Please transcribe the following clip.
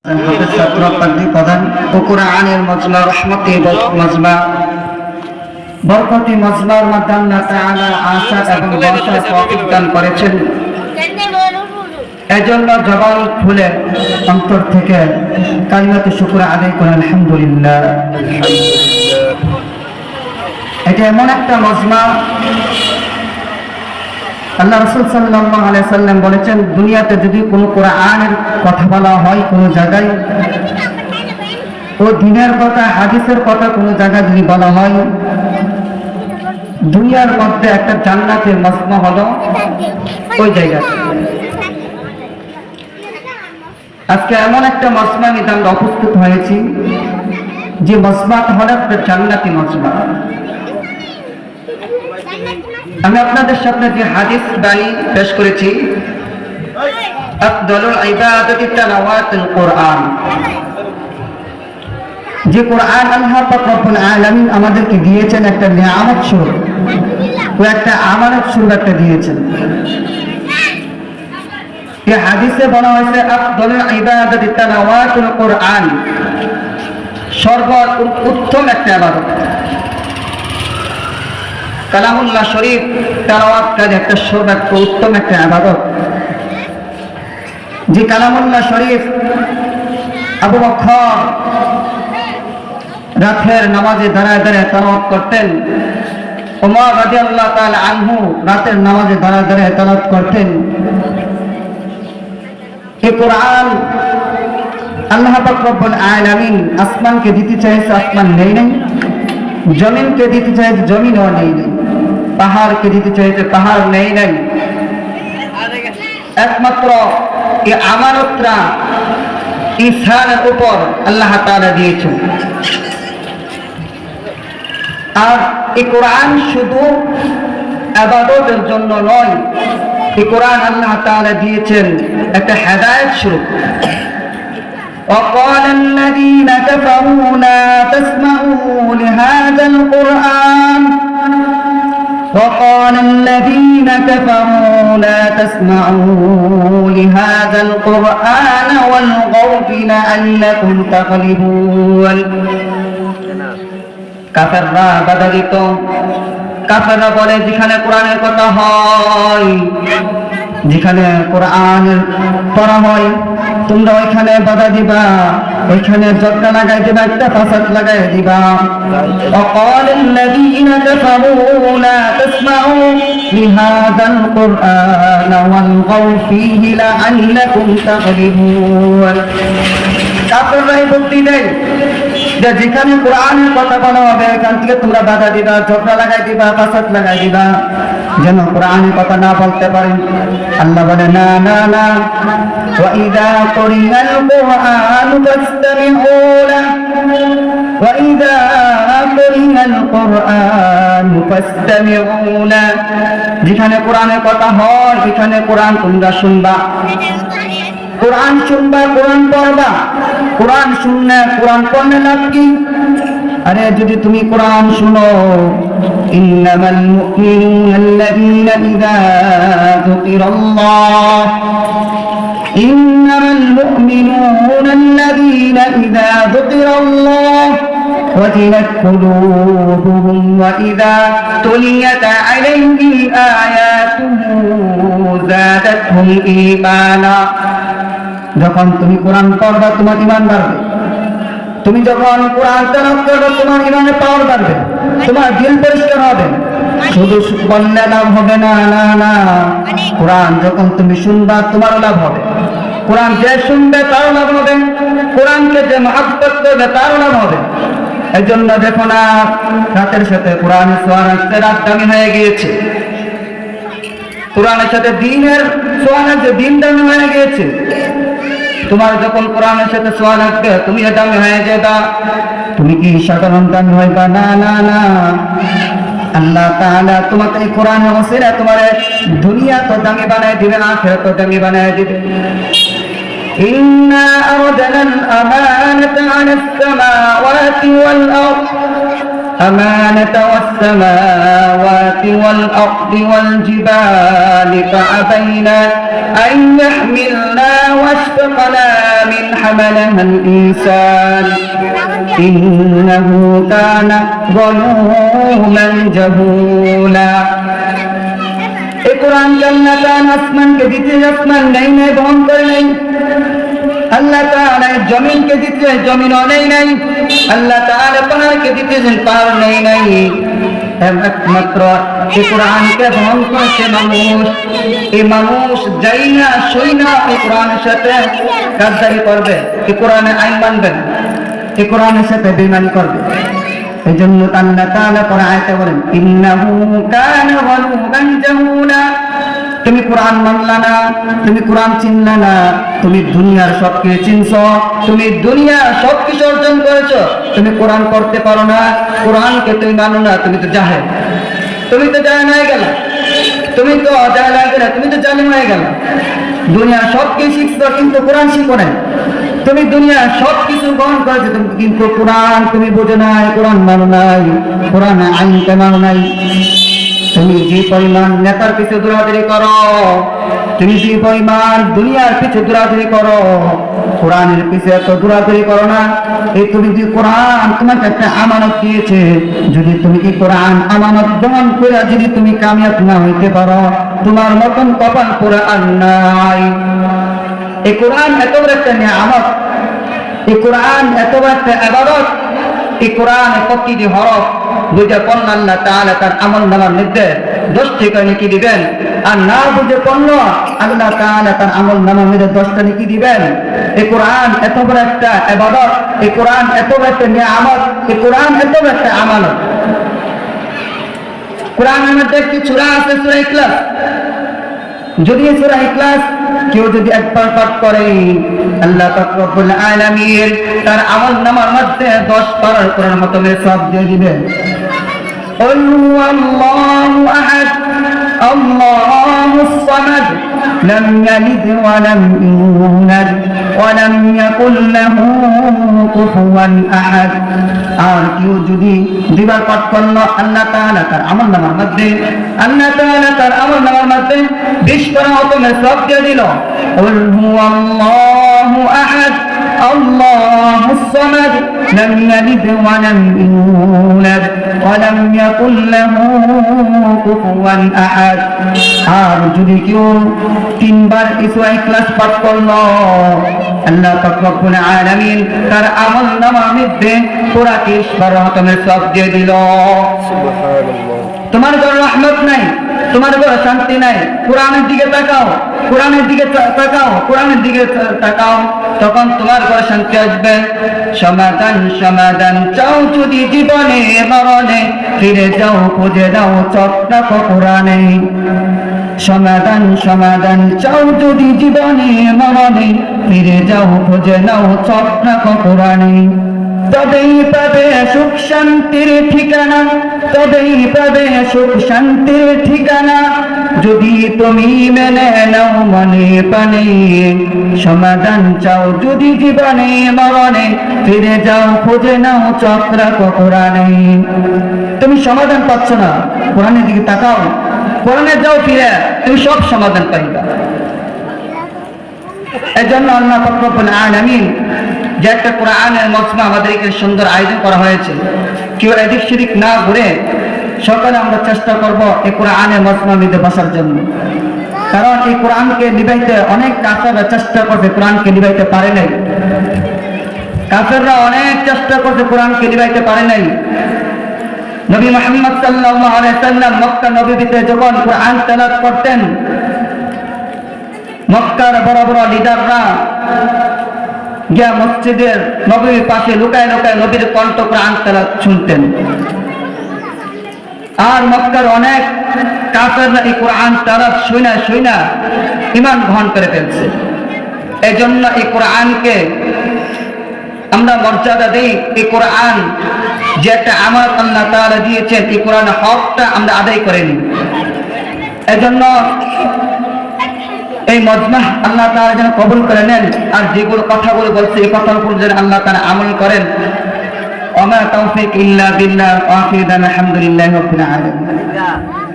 হাফেজ ছাত্র পাদ্রী প্রধান ও কুরআনের মজমা রহমতি মজমা বরকতি মজমার মধ্যে আল্লাহ তাআলা আশা এবং বর্ষার তৌফিক দান করেছেন। এজন্য জবান খুলে অন্তর থেকে কালিমাতে শুকর আদায় করেন আলহামদুলিল্লাহ। এটা এমন একটা মজমা, আল্লাহ রাসূল সাল্লাল্লাহু আলাইহি সাল্লাম বলেছেন, দুনিয়াতে যদি কোনো কোরআনের কথা বলা হয় কোনো জায়গায়, ও দ্বীনের কথা হাদিসের কথা কোনো জায়গায় যদি বলা হয়, দুনিয়ার মধ্যে একটা জান্নাতের মজমা হলো ওই জায়গাটা। আজকে এমন একটা মজমা নিতে আমরা উপস্থিত হয়েছি যে মজমাটা হলো একটা জান্নাতি মজমা। আমি আপনাদের সামনে যে হাদিস বাণী পেশ করেছি, আফদালুল ইবাদাতি তিলাওয়াতুল কোরআন, যে কোরআন আল্লাহ পাক রব্বুল আলামিন আমাদেরকে দিয়েছেন একটা নিয়ামত স্বরূপ, ও একটা আমানত স্বরূপ একটা দিয়েছেন। এই হাদিসে বলা হয়েছে আফদালুল ইবাদাতি তিলাওয়াতুল কোরআন, সর্বোত্তম একটা ইবাদত। কালামুল্লাহ শরীফ তেলাওয়াত কাজে একটা উত্তম একটা ইবাদত। যে কালামুল্লাহ শরীফ আবু বকর রাতের নামাজে দাঁড়ায় দাঁড়ায় তেলাওয়াত করতেন, ওমর রাদিয়াল্লাহু তাআলা আনহু রাতের নামাজে দাঁড়ায় দাঁড়ায় তেলাওয়াত করতেন। এই কোরআন আল্লাহ পাক রব্বুল আলামিন আসমানকে দিতে চাইছে, আসমান নেই নাই, জমিনকে দিতে চাইছে, জমিনও নেই নাই, পাহাড়কে দিতে চাইছে, পাহাড় নেই নাই। একমাত্র এই আমানতরা ইনসানের উপর আল্লাহ তাআলা দিয়েছেন। আর এই কোরআন শুধু ইবাদতের জন্য নয়, এই কোরআন আল্লাহ তাআলা দিয়েছেন একটা হেদায়েত স্বরূপ। وقال الذين كفروا لا تسمعوا لهذا القرآن وقال الذين كفروا لا تسمعوا لهذا القرآن والغوا فيه لعلكم تغلبون। কাফেররা বাধা দিত, কাফেররা বলে যেখানে কোরআনের কথা হয়, যেখানে কোরআনের পড়া হয়, তোমরা ওইখানে বাধা দিবা, ওইখানে জটকা লাগাই দিবা, একটা ফাসাদ লাগাই দিবা। وقال الذين كفروا لا تسمعوا لهذا القرآن والغوا فيه لعلكم تغلبون। কাফেররাই বুদ্ধি দেয় যে যেখানে কোরআনের কথা বলা হবে এখান থেকে তোমরা বাধা দিবা, ঝগড়া লাগাই দিবা, ফাসাদ লাগাই দিবা, যেন কোরআনের কথা না বলতে পারেন। আল্লাহ বলে না না না, وإذا قرئ القرآن فاستمعوا له وإذا قرئ القرآن فاستمعوا له। যেখানে কোরআনের কথা হয় সেখানে কোরআন তোমরা শুনবা, কোরআন শুনবা, কোরআন পড়বা। কোরআন শুনলে কোরআন পড়লে লাভ কি? আরে যদি তুমি কোরআন শুনো, ইন্নামাল মুমিনুনা আল্লাযীনা ইযা যুকিরাল্লাহ ইন্নামাল মুমিনুনা আল্লাযীনা ইযা যুকিরাল্লাহ ওয়াজিলাত কুলুবুহুম ওয়া ইযা তুলিয়াত আলাইহিম আয়াতুহু যাদাতহুম ঈমানা। যখন তুমি কোরআন পড়বা তোমার ঈমান বাড়বে, তুমি যখন কোরআন তেলাওয়াত করবে তোমার ঈমানের পাওয়ার বাড়বে, তোমার দিল পরিষ্কার হবে। শুধু বললে লাভ হবে না, না না, কোরআন যখন তুমি শুনবা তোমারও লাভ হবে, কোরআন যে শুনবে তারও লাভ হবে, কোরআনকে যে মহব্বত করবে তারও লাভ হবে। এই জন্য দেখো না, রাতের সাথে কোরআনের সোয়ান আসতে রাত দামি হয়ে গিয়েছে, কোরআনের সাথে দিনের সোয়ান আসতে দিন দামি হয়ে গিয়েছে। তোমার যখন কোরআনের সাথে সোয়াল আসবে তুমি দামি হয়ে যাবা, তুমি কি সাধারণ দামি হইবা? না না না, আল্লাহ তাআলা তোমাকে এই কোরআনের ওসিলা তোমার দুনিয়া তো দামি বানায় দিবে, আখিরাত তো দামি বানায় দিবে। ইন্না আরদানা আল-আমানাতা আলাস সামাওয়াতি ওয়াল আরদ أمانة والسماوات والأرض والجبال فأبين أن يحملنا واشفقنا من حملها الإنسان إنه كان ظلوما جهولا এই কোরআন জান্নাতান আসমানকে দিতে আসমান নেই নাই বহন করে নেই আল্লাহ তাআলা জমিনকে দিতে জমিনও নেই নাই আল্লাহ তাআলা পাহাড়কে দিতে পাহাড় নেই নাই একমাত্র এই কোরআনকে বহন করেছে মানুষ এই মানুষ যাই না সই না এই কোরআনের সাথে গাদ্দারি করবে এই কোরআনের আইন মানবে এই কোরআনের সাথে বেঈমানি করবে এই জন্য আল্লাহ তাআলা কোরআন আয়াতে বলেন ইন্নাহু কানা যালুমান জাহুলা তুমি কোরআন মানলা না তুমি কোরআন চিনলা না তুমি দুনিয়ার সবকিছু চিনছো তুমি দুনিয়ার সবকিছু অর্জন করেছো তুমি কোরআন পড়তে পারো না কোরআনকে তুমি মানো না তুমি তো জাহেল তুমি তো জাহেল হয়ে গেলা তুমি তো জাহেল হয়ে গেলা তুমি তো জালিম হয়ে গেলা দুনিয়ার সবকিছু শিখছো কিন্তু কোরআন শিখো না তুমি দুনিয়ার সবকিছু গ্রহণ করেছো কিন্তু কোরআন তুমি বোঝো নাই কোরআন মানো নাই কোরআন আইনকে মানো নাই তুমি যে পরিমাণ নেতার পিছু দৌড়াদৌড়ি করো তুমি যে পরিমাণ দুনিয়ার পিছু দৌড়াদৌড়ি করো কোরআনের পিছু এত দৌড়াদৌড়ি করো না এই তুমি যে কোরআন তোমাকে একটা আমানত দিয়েছে যদি তুমি এই কোরআন আমানত গ্রহণ করে যদি তুমি কামিয়াব না হইতে পারো তোমার মতন কপাল পুরা আর নাই এই কোরআন এত বড় একটা নিয়ামত এই কোরআন এত বড় একটা ইবাদত এই কোরআন প্রতিটি হরফ বুঝে পড়ল আল্লাহ তাআলা তার আমলনামার মধ্যে 10টি করে নেকি দিবেন আর না বুঝে পড়ল আল্লাহ তাআলা তার আমলনামার মধ্যে 10টা নেকি দিবেন এই কোরআন এত বড় একটা ইবাদত এই কোরআন এত বড় একটা নিয়ামত এই কোরআন এত বড় একটা আমানত কোরআনের মধ্যে একটি সূরা আছে সূরা ইখলাস যদি সূরা ইখলাস কেউ যদি একবার পাঠ করে আল্লাহ পাক রব্বুল আলামিন তার আমলনামার মধ্যে 10 পারার কোরআন খতমের সওয়াব দিয়ে দিবেন قل هو الله أحد الله الصمد لم يلد ولم يولد ولم يكن له كفوا أحد আর কেউ যদি দুইবার পাঠ করলো আল্লাহ তাআলা তার আমলনামার মধ্যে আল্লাহ তাআলা তার আমলনামার মধ্যে 20 পারা খতমের সওয়াব দিয়ে দিল قل هو الله أحد الله الصمد لم يلد ولم يولد ولم يكن له كفوا أحد আর যদি কেউ 3 বার সূরা ইখলাস পাঠ করলো আল্লাহ পাক রব্বুল আলামিন তার আমলনামার মধ্যে পুরা 30 বার খতমের সওয়াব দিয়ে দিল সুবহানাল্লাহ তোমার ঘরে রহমত নাই তোমার ঘরে শান্তি নাই কোরআনের দিকে তাকাও কোরআনের দিকে তাকাও কোরআনের দিকে তাকাও তখন তোমার ঘরে শান্তি আসবে সমাধান সমাধান চাও যদি জীবনে মরণে ফিরে যাও খুঁজে দাও চক্রা কোরআনে সমাধান সমাধান চাও যদি জীবনে মরণে ফিরে যাও খুঁজে নাও চক্রা কোরআনে তবেই পাবে সুখ শান্তির ঠিকানা তবেই পাবে সুখ শান্তির ঠিকানা যদি তুমি মেনে নাও মনে প্রাণে সমাধান চাও যদি জীবনে মরণে ফিরে যাও খুঁজে নাও চক্রা কোরআনে তুমি সমাধান পাচ্ছ না কোরআনের দিকে তাকাও কোরআনে যাও ফিরে তুমি সব সমাধান পাইবা এজন্য আল্লাহ পাক রব্বুল আলামিন যে একটা কোরআনের মজমা আমাদেরকে সুন্দর আয়োজন করা হয়েছে কেউ এদিক সেদিক না ঘুরে সকালে আমরা চেষ্টা করব এই কোরআনের মজমা মধ্যে বসার জন্য কারণ এই কোরআনকে নিভাইতে অনেক কাফেররা চেষ্টা করছে কোরআনকে নিভাইতে পারে নাই কাফেররা অনেক চেষ্টা করছে কোরআনকে নিভাইতে পারে নাই নবী মুহাম্মদ সাল্লাল্লাহু আলাইহি সাল্লাম মক্কা নববীতে যখন কোরআন তেলাওয়াত করতেন মক্কার বড় বড় লিডাররা গিয়া মসজিদের নববীর পাশে লুকায় লুকায় নবীর কণ্ঠ কোরআন তেলাওয়াত শুনতেন আর মক্কার অনেক কাফেররা এই কোরআন তেলাওয়াত শুনা ঈমান গ্রহণ করে ফেলছে এজন্য এই কোরআনকে আমরা মর্যাদা দেই এই কোরআন যে একটা আমানত আল্লাহ তাআলা দিয়েছেন এই কোরআনের হকটা আমরা আদায় করে নিই এজন্য এই মজমা আল্লাহ তাআলা যেন কবুল করে নেন আর যেগুলো কথাগুলো বলছে এই কথার উপর যেন আল্লাহ তাআলা আমল করেন ওয়া মা তাওফীক ইল্লা বিল্লাহ ওয়া আখিরু দাওয়ানা আলহামদুলিল্লাহি রাব্বিল আলামিন।